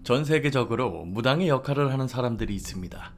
전 세계적으로 무당의 역할을 하는 사람들이 있습니다.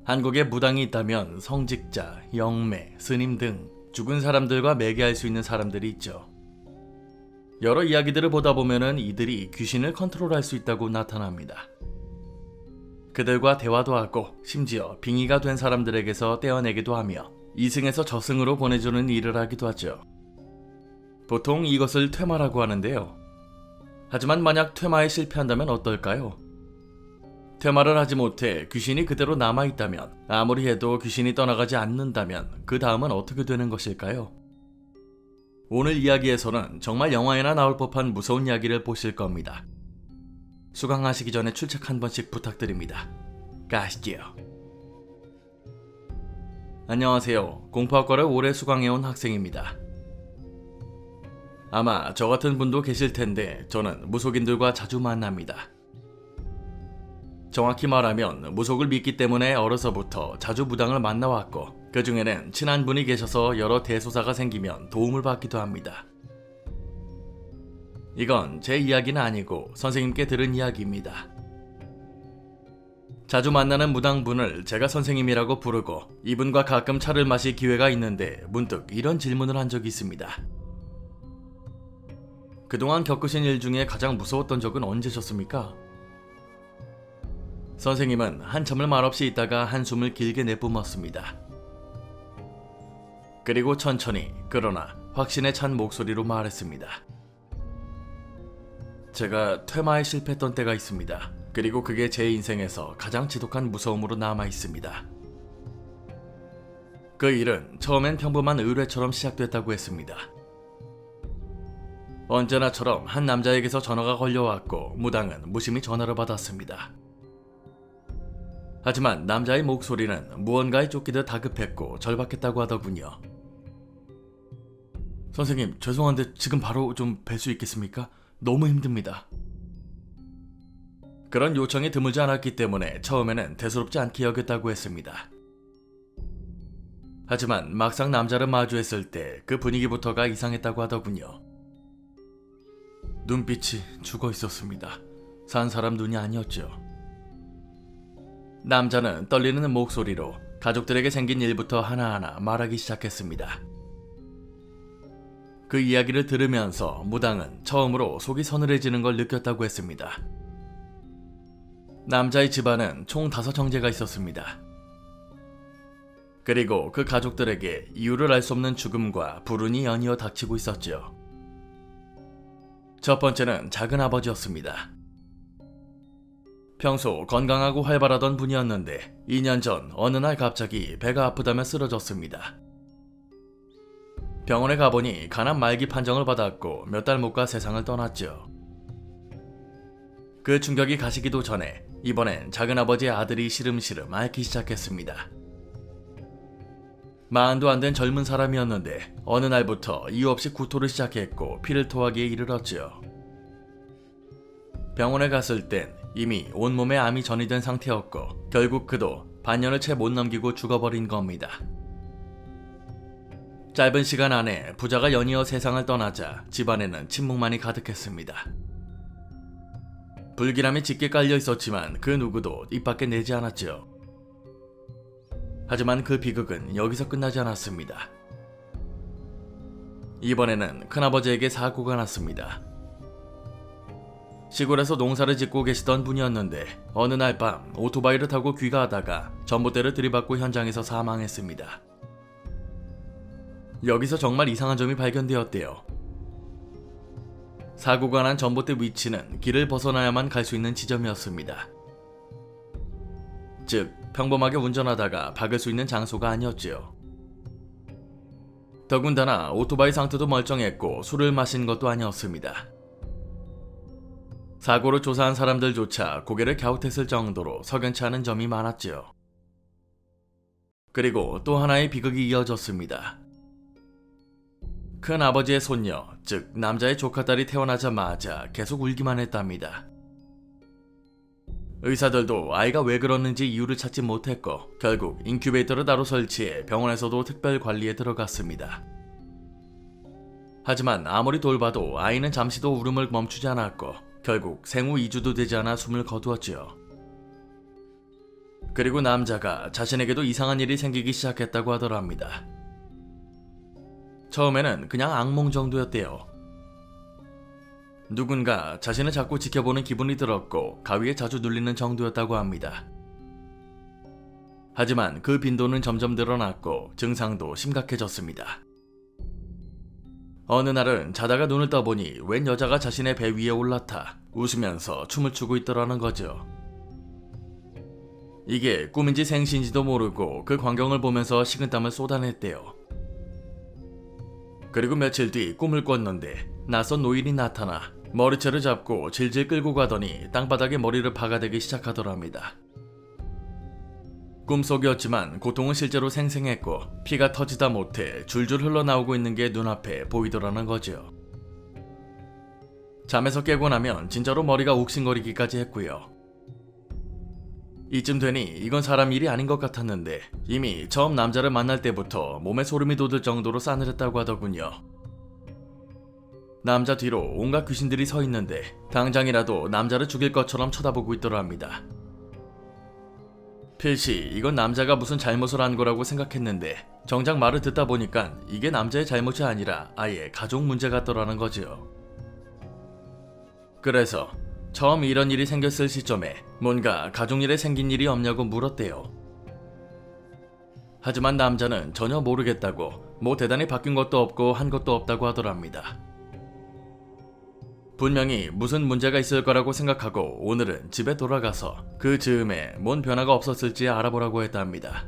한국에 무당이 있다면 성직자, 영매, 스님 등 죽은 사람들과 매개할 수 있는 사람들이 있죠. 여러 이야기들을 보다 보면은 이들이 귀신을 컨트롤할 수 있다고 나타납니다. 그들과 대화도 하고 심지어 빙의가 된 사람들에게서 떼어내기도 하며 이승에서 저승으로 보내주는 일을 하기도 하죠. 보통 이것을 퇴마라고 하는데요. 하지만 만약 퇴마에 실패한다면 어떨까요? 퇴마를 하지 못해 귀신이 그대로 남아있다면, 아무리 해도 귀신이 떠나가지 않는다면 그 다음은 어떻게 되는 것일까요? 오늘 이야기에서는 정말 영화에나 나올 법한 무서운 이야기를 보실 겁니다. 수강하시기 전에 출첵 한 번씩 부탁드립니다. 가시지요. 안녕하세요. 공포학과를 오래 수강해온 학생입니다. 아마 저 같은 분도 계실 텐데 저는 무속인들과 자주 만납니다. 정확히 말하면 무속을 믿기 때문에 어려서부터 자주 무당을 만나왔고, 그 중에는 친한 분이 계셔서 여러 대소사가 생기면 도움을 받기도 합니다. 이건 제 이야기는 아니고 선생님께 들은 이야기입니다. 자주 만나는 무당분을 제가 선생님이라고 부르고 이분과 가끔 차를 마실 기회가 있는데 문득 이런 질문을 한 적이 있습니다. 그동안 겪으신 일 중에 가장 무서웠던 적은 언제셨습니까? 선생님은 한참을 말없이 있다가 한숨을 길게 내뿜었습니다. 그리고 천천히 그러나 확신에 찬 목소리로 말했습니다. 제가 퇴마에 실패했던 때가 있습니다. 그리고 그게 제 인생에서 가장 지독한 무서움으로 남아 있습니다. 그 일은 처음엔 평범한 의뢰처럼 시작됐다고 했습니다. 언제나처럼 한 남자에게서 전화가 걸려왔고 무당은 무심히 전화를 받았습니다. 하지만 남자의 목소리는 무언가에 쫓기듯 다급했고 절박했다고 하더군요. 선생님, 죄송한데 지금 바로 좀 뵐 수 있겠습니까? 너무 힘듭니다. 그런 요청이 드물지 않았기 때문에 처음에는 대수롭지 않게 여겼다고 했습니다. 하지만 막상 남자를 마주했을 때 그 분위기부터가 이상했다고 하더군요. 눈빛이 죽어 있었습니다. 산 사람 눈이 아니었죠. 남자는 떨리는 목소리로 가족들에게 생긴 일부터 하나하나 말하기 시작했습니다. 그 이야기를 들으면서 무당은 처음으로 속이 서늘해지는 걸 느꼈다고 했습니다. 남자의 집안은 총 5형제가 있었습니다. 그리고 그 가족들에게 이유를 알 수 없는 죽음과 불운이 연이어 닥치고 있었죠. 첫 번째는 작은 아버지였습니다. 평소 건강하고 활발하던 분이었는데 2년 전 어느 날 갑자기 배가 아프다며 쓰러졌습니다. 병원에 가보니 간암 말기 판정을 받았고 몇 달 못 가 세상을 떠났죠. 그 충격이 가시기도 전에 이번엔 작은아버지의 아들이 시름시름 앓기 시작했습니다. 40도 안 된 젊은 사람이었는데 어느 날부터 이유 없이 구토를 시작했고 피를 토하기에 이르렀지요. 병원에 갔을 땐 이미 온몸에 암이 전이된 상태였고 결국 그도 반년을 채 못 넘기고 죽어버린 겁니다. 짧은 시간 안에 부자가 연이어 세상을 떠나자 집안에는 침묵만이 가득했습니다. 불길함이 짙게 깔려 있었지만 그 누구도 입 밖에 내지 않았죠. 하지만 그 비극은 여기서 끝나지 않았습니다. 이번에는 큰아버지에게 사고가 났습니다. 시골에서 농사를 짓고 계시던 분이었는데 어느 날 밤 오토바이를 타고 귀가하다가 전봇대를 들이받고 현장에서 사망했습니다. 여기서 정말 이상한 점이 발견되었대요. 사고가 난 전봇대 위치는 길을 벗어나야만 갈 수 있는 지점이었습니다. 즉, 평범하게 운전하다가 박을 수 있는 장소가 아니었지요. 더군다나 오토바이 상태도 멀쩡했고 술을 마신 것도 아니었습니다. 사고를 조사한 사람들조차 고개를 갸웃했을 정도로 석연치 않은 점이 많았지요. 그리고 또 하나의 비극이 이어졌습니다. 큰 아버지의 손녀, 즉 남자의 조카딸이 태어나자마자 계속 울기만 했답니다. 의사들도 아이가 왜 그러는지 이유를 찾지 못했고 결국 인큐베이터를 따로 설치해 병원에서도 특별 관리에 들어갔습니다. 하지만 아무리 돌봐도 아이는 잠시도 울음을 멈추지 않았고 결국 생후 2주도 되지 않아 숨을 거두었지요. 그리고 남자가 자신에게도 이상한 일이 생기기 시작했다고 하더랍니다. 처음에는 그냥 악몽 정도였대요. 누군가 자신을 자꾸 지켜보는 기분이 들었고 가위에 자주 눌리는 정도였다고 합니다. 하지만 그 빈도는 점점 늘어났고 증상도 심각해졌습니다. 어느 날은 자다가 눈을 떠보니 웬 여자가 자신의 배 위에 올라타 웃으면서 춤을 추고 있더라는 거죠. 이게 꿈인지 생시인지도 모르고 그 광경을 보면서 식은땀을 쏟아냈대요. 그리고 며칠 뒤 꿈을 꿨는데 낯선 노인이 나타나 머리채를 잡고 질질 끌고 가더니 땅바닥에 머리를 박아대기 시작하더랍니다. 꿈속이었지만 고통은 실제로 생생했고 피가 터지다 못해 줄줄 흘러나오고 있는 게 눈앞에 보이더라는 거죠. 잠에서 깨고 나면 진짜로 머리가 욱신거리기까지 했고요. 이쯤 되니 이건 사람 일이 아닌 것 같았는데 이미 처음 남자를 만날 때부터 몸에 소름이 돋을 정도로 싸늘했다고 하더군요. 남자 뒤로 온갖 귀신들이 서 있는데 당장이라도 남자를 죽일 것처럼 쳐다보고 있더랍니다. 필시 이건 남자가 무슨 잘못을 한 거라고 생각했는데 정작 말을 듣다 보니까 이게 남자의 잘못이 아니라 아예 가족 문제 같더라는 거죠. 그래서 처음 이런 일이 생겼을 시점에 뭔가 가족일에 생긴 일이 없냐고 물었대요. 하지만 남자는 전혀 모르겠다고 뭐 대단히 바뀐 것도 없고 한 것도 없다고 하더랍니다. 분명히 무슨 문제가 있을 거라고 생각하고 오늘은 집에 돌아가서 그 즈음에 뭔 변화가 없었을지 알아보라고 했답니다.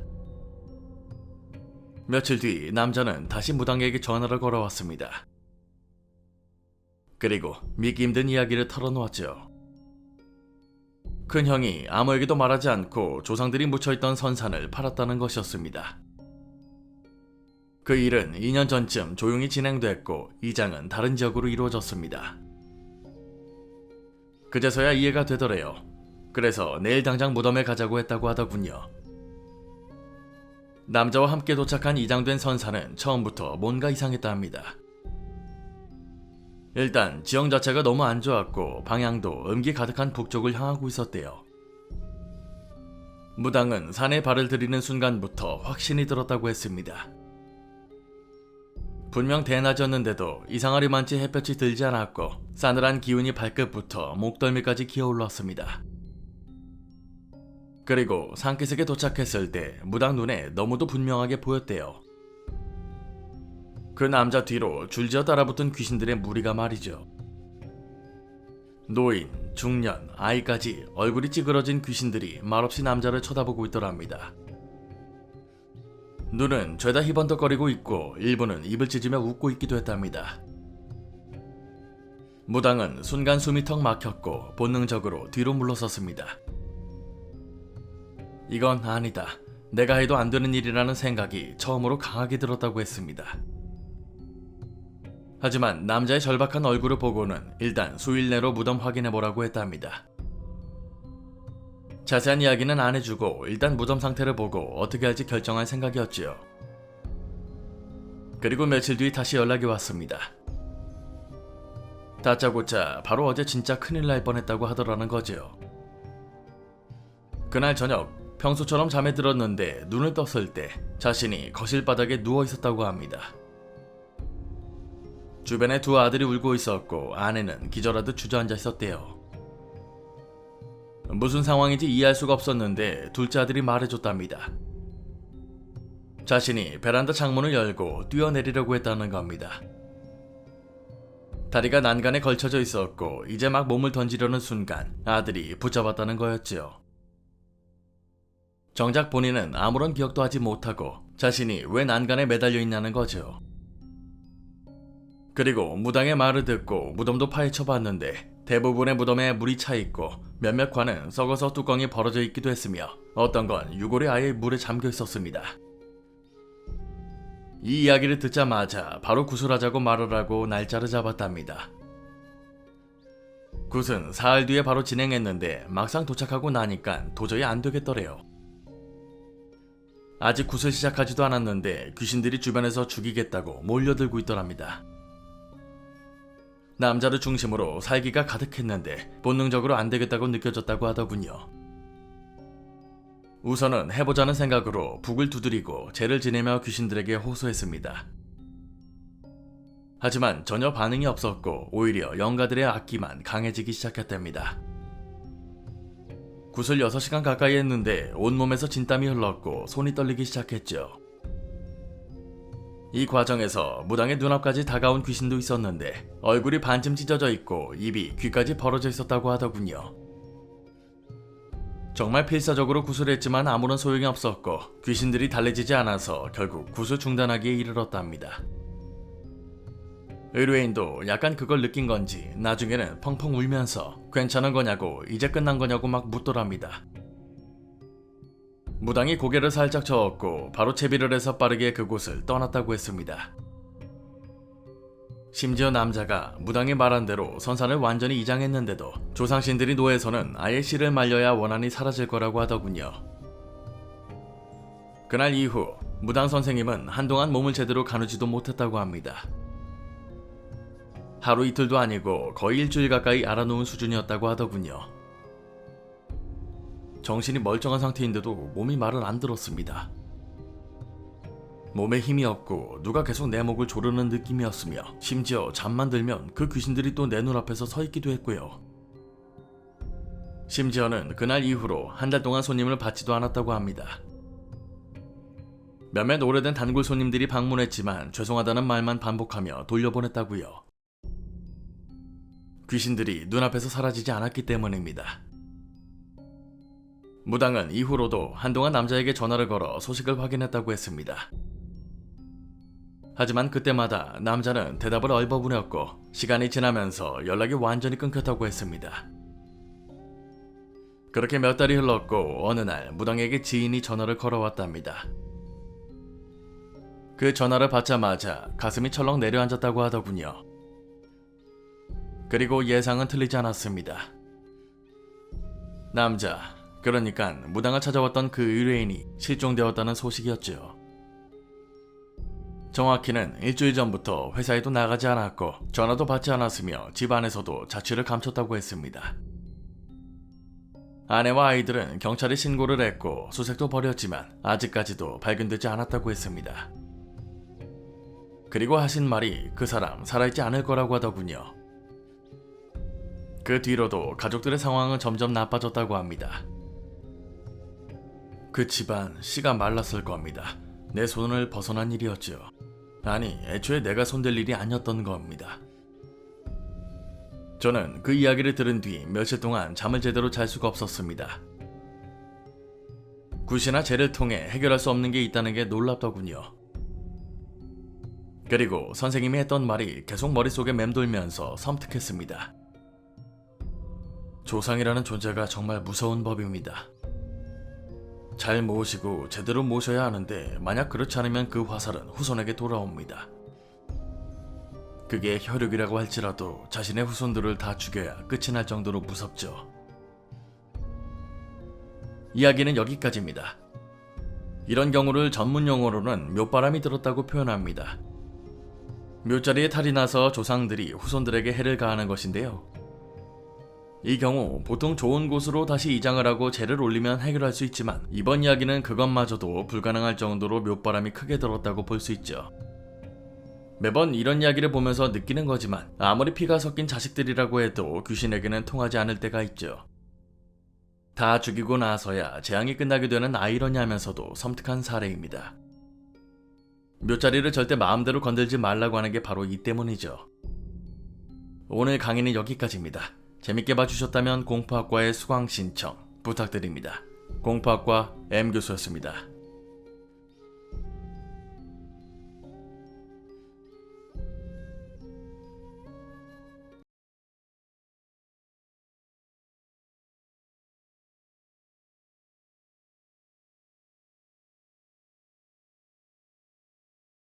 며칠 뒤 남자는 다시 무당에게 전화를 걸어왔습니다. 그리고 믿기 힘든 이야기를 털어놓았죠. 큰형이 아무에게도 말하지 않고 조상들이 묻혀있던 선산을 팔았다는 것이었습니다. 그 일은 2년 전쯤 조용히 진행됐고 이장은 다른 지역으로 이루어졌습니다. 그제서야 이해가 되더래요. 그래서 내일 당장 무덤에 가자고 했다고 하더군요. 남자와 함께 도착한 이장된 선사는 처음부터 뭔가 이상했다 합니다. 일단 지형 자체가 너무 안 좋았고 방향도 음기 가득한 북쪽을 향하고 있었대요. 무당은 산에 발을 들이는 순간부터 확신이 들었다고 했습니다. 분명 대낮이었는데도 이상하리만치 햇볕이 들지 않았고 싸늘한 기운이 발끝부터 목덜미까지 기어올랐습니다. 그리고 산기슭에 도착했을 때 무당 눈에 너무도 분명하게 보였대요. 그 남자 뒤로 줄지어 따라붙은 귀신들의 무리가 말이죠. 노인, 중년, 아이까지 얼굴이 찌그러진 귀신들이 말없이 남자를 쳐다보고 있더랍니다. 눈은 죄다 희번덕거리고 있고 일부는 입을 찢으며 웃고 있기도 했답니다. 무당은 순간 숨이 턱 막혔고 본능적으로 뒤로 물러섰습니다. 이건 아니다. 내가 해도 안 되는 일이라는 생각이 처음으로 강하게 들었다고 했습니다. 하지만 남자의 절박한 얼굴을 보고는 일단 수일 내로 무덤 확인해보라고 했답니다. 자세한 이야기는 안 해주고 일단 무덤 상태를 보고 어떻게 할지 결정할 생각이었지요. 그리고 며칠 뒤 다시 연락이 왔습니다. 다짜고짜 바로 어제 진짜 큰일 날 뻔했다고 하더라는 거죠. 그날 저녁 평소처럼 잠에 들었는데 눈을 떴을 때 자신이 거실 바닥에 누워 있었다고 합니다. 주변에 두 아들이 울고 있었고 아내는 기절하듯 주저앉아 있었대요. 무슨 상황인지 이해할 수가 없었는데 둘째 아들이 말해줬답니다. 자신이 베란다 창문을 열고 뛰어내리려고 했다는 겁니다. 다리가 난간에 걸쳐져 있었고 이제 막 몸을 던지려는 순간 아들이 붙잡았다는 거였지요. 정작 본인은 아무런 기억도 하지 못하고 자신이 왜 난간에 매달려 있냐는 거죠. 그리고 무당의 말을 듣고 무덤도 파헤쳐봤는데 대부분의 무덤에 물이 차있고 몇몇 관은 썩어서 뚜껑이 벌어져 있기도 했으며 어떤 건 유골이 아예 물에 잠겨 있었습니다. 이 이야기를 듣자마자 바로 구술하자고 말을 하고 날짜를 잡았답니다. 굿은 사흘 뒤에 바로 진행했는데 막상 도착하고 나니까 도저히 안 되겠더래요. 아직 굿을 시작하지도 않았는데 귀신들이 주변에서 죽이겠다고 몰려들고 있더랍니다. 남자를 중심으로 살기가 가득했는데 본능적으로 안 되겠다고 느껴졌다고 하더군요. 우선은 해보자는 생각으로 북을 두드리고 죄를 지내며 귀신들에게 호소했습니다. 하지만 전혀 반응이 없었고 오히려 영가들의 악기만 강해지기 시작했답니다. 굿을 6시간 가까이 했는데 온몸에서 진땀이 흘렀고 손이 떨리기 시작했죠. 이 과정에서 무당의 눈앞까지 다가온 귀신도 있었는데 얼굴이 반쯤 찢어져 있고 입이 귀까지 벌어져 있었다고 하더군요. 정말 필사적으로 굿을 했지만 아무런 소용이 없었고 귀신들이 달래지지 않아서 결국 굿을 중단하기에 이르렀답니다. 의뢰인도 약간 그걸 느낀 건지 나중에는 펑펑 울면서 괜찮은 거냐고 이제 끝난 거냐고 막 묻더랍니다. 무당이 고개를 살짝 저었고 바로 채비를 해서 빠르게 그곳을 떠났다고 했습니다. 심지어 남자가 무당이 말한 대로 선산을 완전히 이장했는데도 조상신들이 노에서는 아예 씨를 말려야 원한이 사라질 거라고 하더군요. 그날 이후 무당 선생님은 한동안 몸을 제대로 가누지도 못했다고 합니다. 하루 이틀도 아니고 거의 일주일 가까이 알아놓은 수준이었다고 하더군요. 정신이 멀쩡한 상태인데도 몸이 말을 안 들었습니다. 몸에 힘이 없고 누가 계속 내 목을 조르는 느낌이었으며 심지어 잠만 들면 그 귀신들이 또 내 눈앞에서 서 있기도 했고요. 심지어는 그날 이후로 한 달 동안 손님을 받지도 않았다고 합니다. 몇몇 오래된 단골 손님들이 방문했지만 죄송하다는 말만 반복하며 돌려보냈다고요. 귀신들이 눈앞에서 사라지지 않았기 때문입니다. 무당은 이후로도 한동안 남자에게 전화를 걸어 소식을 확인했다고 했습니다. 하지만 그때마다 남자는 대답을 얼버무렸고 시간이 지나면서 연락이 완전히 끊겼다고 했습니다. 그렇게 몇 달이 흘렀고 어느 날 무당에게 지인이 전화를 걸어왔답니다. 그 전화를 받자마자 가슴이 철렁 내려앉았다고 하더군요. 그리고 예상은 틀리지 않았습니다. 남자, 그러니까 무당을 찾아왔던 그 의뢰인이 실종되었다는 소식이었죠. 정확히는 일주일 전부터 회사에도 나가지 않았고 전화도 받지 않았으며 집 안에서도 자취를 감췄다고 했습니다. 아내와 아이들은 경찰에 신고를 했고 수색도 벌였지만 아직까지도 발견되지 않았다고 했습니다. 그리고 하신 말이 그 사람 살아있지 않을 거라고 하더군요. 그 뒤로도 가족들의 상황은 점점 나빠졌다고 합니다. 그 집안 씨가 말랐을 겁니다. 내 손을 벗어난 일이었죠. 아니, 애초에 내가 손댈 일이 아니었던 겁니다. 저는 그 이야기를 들은 뒤 며칠 동안 잠을 제대로 잘 수가 없었습니다. 굿이나 죄를 통해 해결할 수 없는 게 있다는 게 놀랍더군요. 그리고 선생님이 했던 말이 계속 머릿속에 맴돌면서 섬뜩했습니다. 조상이라는 존재가 정말 무서운 법입니다. 잘 모시고 제대로 모셔야 하는데 만약 그렇지 않으면 그 화살은 후손에게 돌아옵니다. 그게 혈육이라고 할지라도 자신의 후손들을 다 죽여야 끝이 날 정도로 무섭죠. 이야기는 여기까지입니다. 이런 경우를 전문 용어로는 묘바람이 들었다고 표현합니다. 묘자리에 탈이 나서 조상들이 후손들에게 해를 가하는 것인데요. 이 경우 보통 좋은 곳으로 다시 이장을 하고 재를 올리면 해결할 수 있지만 이번 이야기는 그것마저도 불가능할 정도로 묘바람이 크게 들었다고 볼 수 있죠. 매번 이런 이야기를 보면서 느끼는 거지만 아무리 피가 섞인 자식들이라고 해도 귀신에게는 통하지 않을 때가 있죠. 다 죽이고 나서야 재앙이 끝나게 되는 아이러니하면서도 섬뜩한 사례입니다. 묘자리를 절대 마음대로 건들지 말라고 하는 게 바로 이 때문이죠. 오늘 강의는 여기까지입니다. 재밌게 봐주셨다면 공포학과의 수강 신청 부탁드립니다. 공포학과 M교수였습니다.